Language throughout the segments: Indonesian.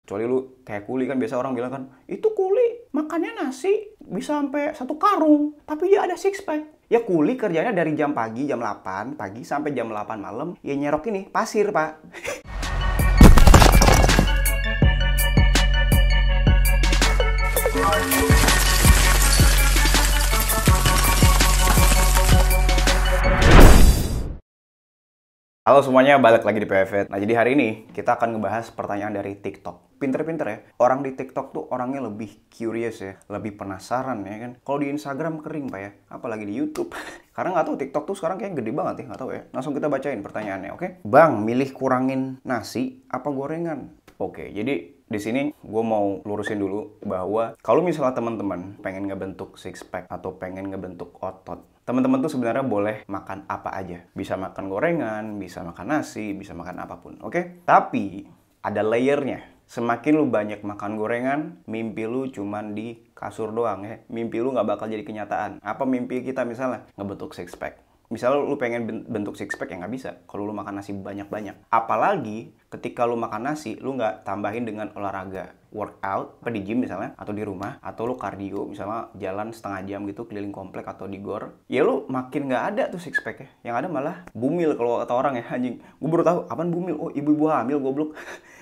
Kecuali lu kayak Kuli kan, biasa orang bilang kan, itu Kuli makannya nasi bisa sampai 1 karung, tapi dia ada six pack. Ya Kuli kerjanya dari jam pagi, jam 8 pagi sampai jam 8 malam, ya nyerok ini pasir, Pak. Halo semuanya, balik lagi di PFet. Nah, jadi hari ini kita akan ngebahas pertanyaan dari TikTok. Pinter-pinter ya, orang di TikTok tuh orangnya lebih curious ya, lebih penasaran ya kan. Kalau di Instagram kering Pak ya, apalagi di YouTube. Karena nggak tahu TikTok tuh sekarang kayaknya gede banget ya, nggak tahu ya. Langsung kita bacain pertanyaannya, oke? Bang, milih kurangin nasi apa gorengan? Oke, jadi di sini gue mau lurusin dulu bahwa kalau misalnya teman-teman pengen ngebentuk six pack atau pengen ngebentuk otot, teman-teman tuh sebenarnya boleh makan apa aja. Bisa makan gorengan, bisa makan nasi, bisa makan apapun, oke? Tapi ada layernya. Semakin lu banyak makan gorengan, mimpi lu cuman di kasur doang ya. Mimpi lu nggak bakal jadi kenyataan. Apa mimpi kita misalnya? Ngebentuk six pack. Misalnya lu pengen bentuk six pack ya nggak bisa kalau lu makan nasi banyak-banyak. Apalagi ketika lu makan nasi, lu nggak tambahin dengan olahraga, workout, apa di gym misalnya, atau di rumah, atau lu cardio, misalnya jalan setengah jam gitu keliling komplek atau di gor. Ya lu makin nggak ada tuh six pack ya. Yang ada malah bumil kalau kata orang ya, anjing. Gue baru tahu apaan bumil. Oh, ibu-ibu hamil goblok.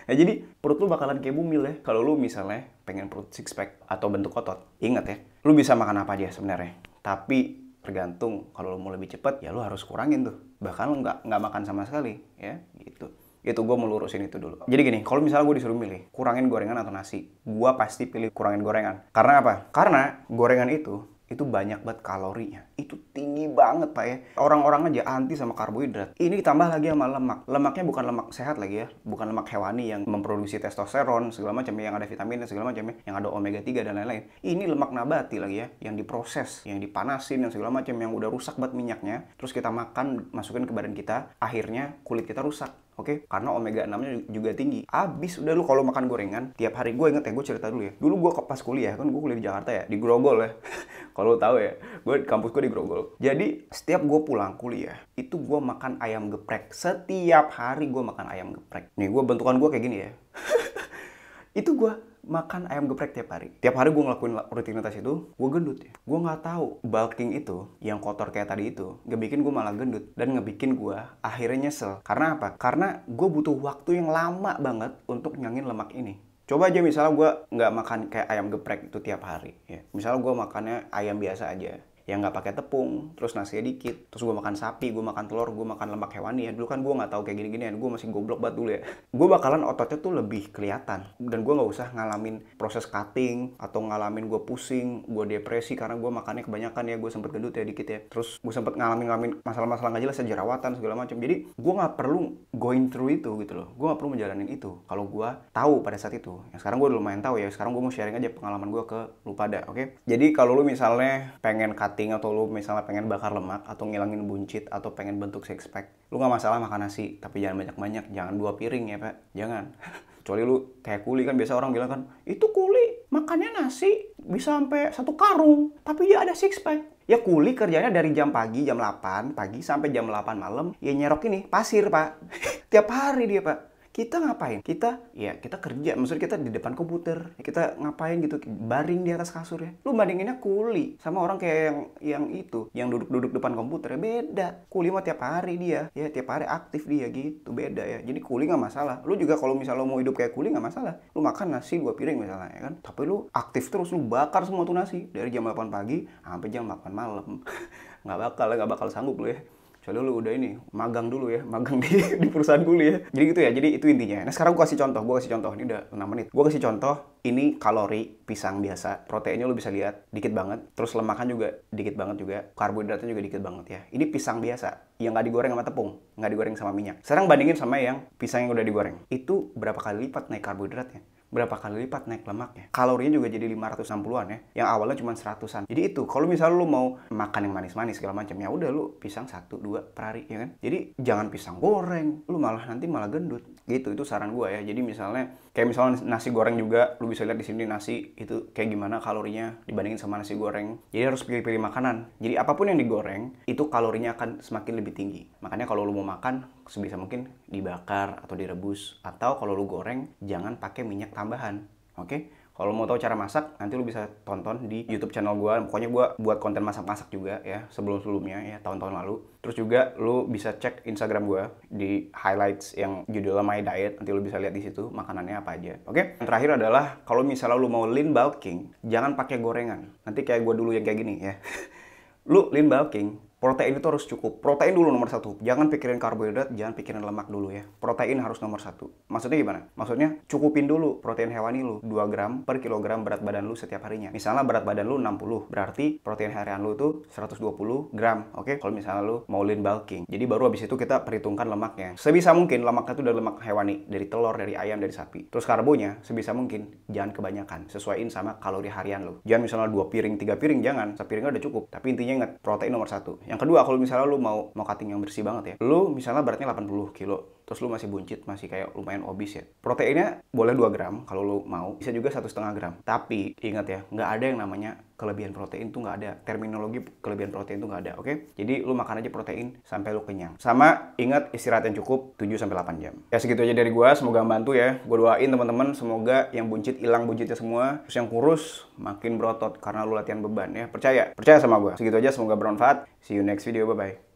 Nah, jadi perut lu bakalan kayak bumil ya. Kalau lu misalnya pengen perut six pack atau bentuk otot, ingat ya, lu bisa makan apa aja sebenarnya. Tapi tergantung, kalau lo mau lebih cepat ya lo harus kurangin tuh, bahkan lo nggak makan sama sekali ya gitu. Itu gue mau lurusin itu dulu. Jadi gini, kalau misalnya gue disuruh milih kurangin gorengan atau nasi, gue pasti pilih kurangin gorengan. Karena apa? Karena gorengan itu banyak banget kalorinya. Itu tinggi banget Pak ya. Orang-orang aja anti sama karbohidrat. Ini ditambah lagi sama lemak. Lemaknya bukan lemak sehat lagi ya. Bukan lemak hewani yang memproduksi testosteron segala macam, yang ada vitamin segala macam, yang ada omega 3 dan lain-lain. Ini lemak nabati lagi ya, yang diproses, yang dipanasin, yang segala macam, yang udah rusak banget minyaknya. Terus kita makan, masukin ke badan kita, akhirnya kulit kita rusak. Oke, karena omega 6-nya juga tinggi. Abis udah lu kalau makan gorengan tiap hari. Gue inget ya, gue cerita dulu ya. Dulu gue pas kuliah, kan gue kuliah di Jakarta ya, di Grogol ya. Kalau lu tahu ya, kampus gue di Grogol. Jadi setiap gue pulang kuliah, itu gue makan ayam geprek. Setiap hari gue makan ayam geprek. Nih, gue bentukan gue kayak gini ya. Itu gue makan ayam geprek tiap hari. Tiap hari gue ngelakuin rutinitas itu, gue gendut ya. Gue nggak tahu bulking itu, yang kotor kayak tadi itu, ngebikin gue malah gendut. Dan ngebikin gue akhirnya nyesel. Karena apa? Karena gue butuh waktu yang lama banget untuk nyangin lemak ini. Coba aja misalnya gue nggak makan kayak ayam geprek itu tiap hari. Ya. Misalnya gue makannya ayam biasa aja, yang nggak pakai tepung, terus nasinya dikit, terus gue makan sapi, gue makan telur, gue makan lemak hewani ya. Dulu kan gue nggak tahu kayak gini-gini ya, gue masih goblok banget dulu ya. Gue bakalan ototnya tuh lebih kelihatan, dan gue nggak usah ngalamin proses cutting atau ngalamin gue pusing, gue depresi karena gue makannya kebanyakan ya, gue sempet gendut ya dikit ya. Terus gue sempet ngalamin masalah-masalah nggak jelas, jerawatan segala macam. Jadi gue nggak perlu going through itu gitu loh. Gue nggak perlu menjalanin itu kalau gue tahu pada saat itu. Ya sekarang gue udah lumayan tahu ya. Sekarang gue mau sharing aja pengalaman gue ke lu pada, oke? Jadi kalau lu misalnya pengen atau lu misalnya pengen bakar lemak atau ngilangin buncit atau pengen bentuk six pack, lu nggak masalah makan nasi, tapi jangan banyak-banyak, jangan 2 piring ya Pak, jangan. Kecuali lu kayak Kuli kan, biasa orang bilang kan, itu Kuli makannya nasi bisa sampai 1 karung, tapi dia ada six pack. Ya Kuli kerjanya dari jam pagi, jam 8 pagi sampai jam 8 malam, ya nyerok ini pasir Pak. Tiap hari dia Pak. Kita ngapain? Kita kerja, maksudnya kita di depan komputer, kita ngapain gitu, baring di atas kasur ya. Lu bandinginnya Kuli sama orang kayak yang itu, yang duduk-duduk depan komputer ya, beda. Kuli mah tiap hari dia, ya tiap hari aktif dia gitu, beda ya. Jadi Kuli nggak masalah. Lu juga kalau misalnya mau hidup kayak Kuli nggak masalah. Lu makan nasi 2 piring misalnya ya kan, tapi lu aktif terus, lu bakar semua tuh nasi dari jam 8 pagi sampai jam 8 malam. nggak bakal sanggup lu ya. Soalnya lu udah ini, magang dulu ya, magang di perusahaan Kuli ya. Jadi gitu ya, jadi itu intinya. Nah sekarang gue kasih contoh, ini udah 6 menit. Gue kasih contoh, ini kalori pisang biasa. Proteinnya lu bisa lihat, dikit banget. Terus lemaknya juga dikit banget juga. Karbohidratnya juga dikit banget ya. Ini pisang biasa, yang nggak digoreng sama tepung, nggak digoreng sama minyak. Sekarang bandingin sama yang pisang yang udah digoreng. Itu berapa kali lipat naik karbohidratnya? Berapa kali lipat naik lemaknya. Kalorinya juga jadi 560-an ya. Yang awalnya cuma 100-an. Jadi itu, kalau misalnya lu mau makan yang manis-manis segala macam, ya udah lu pisang 1-2 per hari ya kan. Jadi jangan pisang goreng, lu nanti malah gendut. Gitu, itu saran gue ya. Jadi misalnya kayak misalnya nasi goreng juga, lu bisa lihat di sini nasi itu kayak gimana kalorinya dibandingin sama nasi goreng. Jadi harus pilih-pilih makanan. Jadi apapun yang digoreng itu kalorinya akan semakin lebih tinggi. Makanya kalau lu mau makan sebisa mungkin dibakar atau direbus, atau kalau lu goreng jangan pakai minyak tambahan. Oke? Kalau mau tahu cara masak, nanti lu bisa tonton di YouTube channel gue. Pokoknya gue buat konten masak-masak juga ya, sebelum-sebelumnya ya, tahun-tahun lalu. Terus juga lu bisa cek Instagram gue di highlights yang judulnya My Diet. Nanti lu bisa lihat di situ makanannya apa aja. Oke? Yang terakhir adalah kalau misalnya lu mau lean bulking, jangan pakai gorengan. Nanti kayak gue dulu yang kayak gini ya. Lu lean bulking, protein itu harus cukup. Protein dulu nomor satu. Jangan pikirin karbohidrat, jangan pikirin lemak dulu ya. Protein harus nomor satu. Maksudnya gimana? Maksudnya cukupin dulu protein hewani lu. 2 gram per kilogram berat badan lu setiap harinya. Misalnya berat badan lu 60, berarti protein harian lu tuh 120 gram. Oke? Kalau misalnya lu mau lean bulking. Jadi baru habis itu kita perhitungkan lemaknya. Sebisa mungkin lemaknya itu dari lemak hewani. Dari telur, dari ayam, dari sapi. Terus karbonya sebisa mungkin jangan kebanyakan. Sesuaiin sama kalori harian lu. Jangan misalnya 2 piring, 3 piring, jangan. Sepiringnya udah cukup. Tapi intinya ingat, protein nomor satu. Yang kedua, kalau misalnya lu mau cutting yang bersih banget ya, lu misalnya beratnya 80 kilo, terus lu masih buncit, masih kayak lumayan obes ya, proteinnya boleh 2 gram kalau lu mau, bisa juga 1,5 gram. Tapi ingat ya, nggak ada yang namanya kelebihan protein tuh, nggak ada. Terminologi kelebihan protein tuh nggak ada, oke? Jadi lu makan aja protein sampai lu kenyang. Sama ingat istirahat yang cukup 7-8 jam. Ya segitu aja dari gua, semoga membantu ya. Gua doain teman-teman semoga yang buncit hilang buncitnya semua, terus yang kurus makin berotot karena lu latihan beban ya. Percaya sama gua. Segitu aja, semoga bermanfaat. See you next video, bye bye.